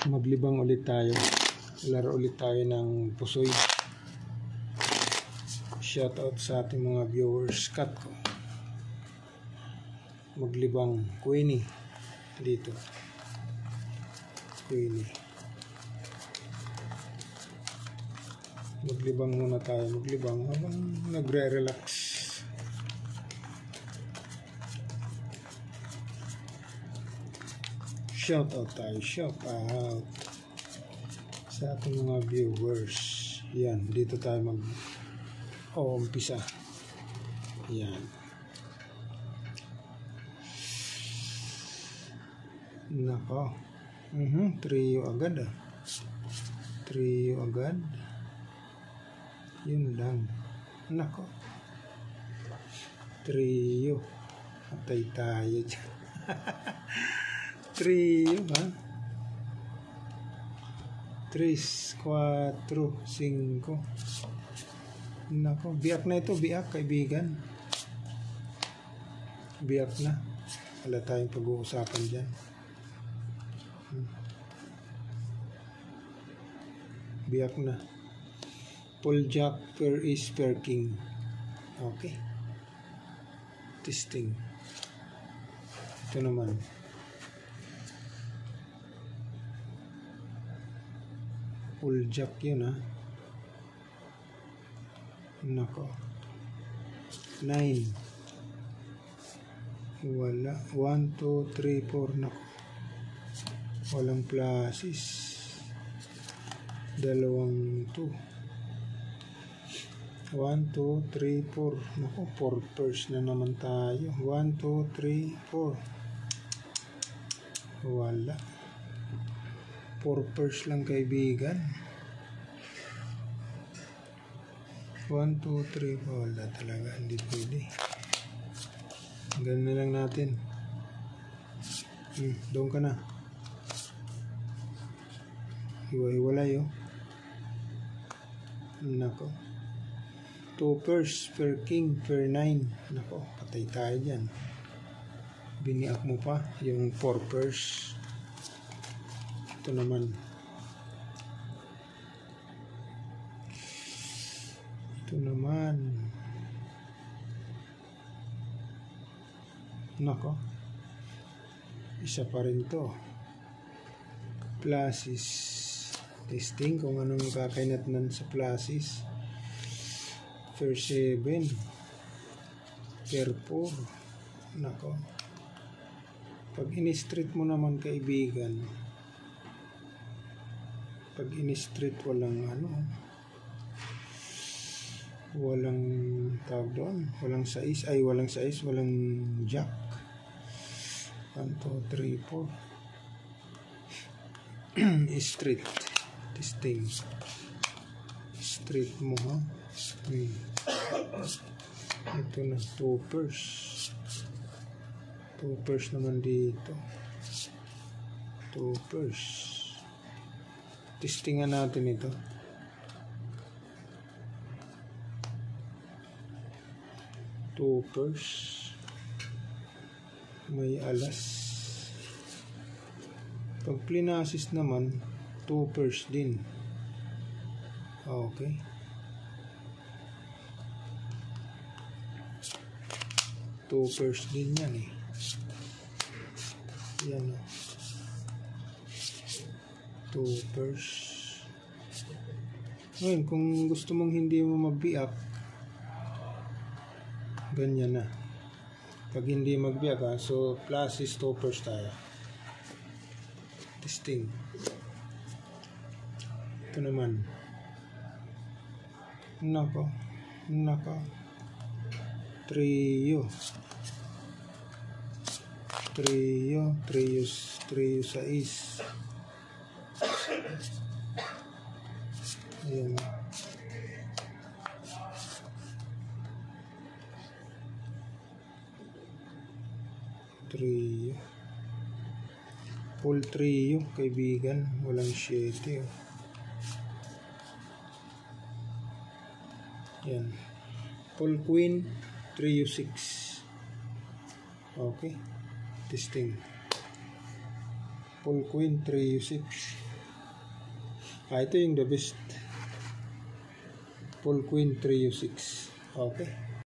Maglibang ulit tayo. Laro ulit tayo ng pusoy. Shoutout sa ating mga viewers. Cut ko. Maglibang Queenie dito. Queenie. Maglibang muna tayo. Maglibang habang nagre-relax. Shoutout tayo. Shoutout sa ating mga viewers. Yan. Dito tayo umpisa. Yan. Nako. Trio agad ah. Trio agad. Yun lang. Nako. Trio. Patay tayo dyan. Trio ha. 3, 4, 5. Nako. Biyak na ito. Biyak kaibigan. Biyak na. Wala tayong pag-uusapan dyan. Biyak na. Full jack, pair is pair king. Okay. Testing. Ito naman. Full jack yun ha. Nako. 9. Wala. 1, 2, 3, 4. Nako. Walang pluses. 2, 2. 1, 2, 3, 4. Naku, 4 pairs na naman tayo. 1, 2, 3, 4. Wala. 4 pairs lang kaibigan. 1, 2, 3. Wala talaga. Hindi pwede. Ganun na lang natin. Doon ka na. Hiwa-hiwalay oh. Nako. 2 pairs, per king, per 9. Nako, patay tayo dyan. Biniak mo pa yung 4 pairs. Ito naman. Ito naman. Nako. Isa pa rin to. Pluses. Testing kung anong kakainatnan sa pluses. Per 7. Per 4. Nako. Pag in-street mo naman kaibigan. Pag in-street walang walang tawag doon. Walang 6. Ay walang 6. Walang jack. 1, 2, 3, 4. Street. Testing. Street mo ha. Ito na 2 pairs. 2 pairs naman dito. 2 pairs. Testingan natin ito. 2 pairs. May alas. Pag plinasis naman 2 pairs din. Okay. 2 pairs din yan eh. Yan o. 2 pairs. Ngayon, kung gusto mong hindi mo magbiak, ganyan na. Pag hindi magbiak ha, so pluses 2 pairs tayo. Testing. Ito naman. Nako. Nako. Trio. Trio. Trio 6. Ayan. Trio. Full trio kaibigan. Walang 7 oh. Yan. Full queen, trio 6. Okay. Testing. Full queen, trio 6. Ito yung the best. Full queen 3 u6. Okay.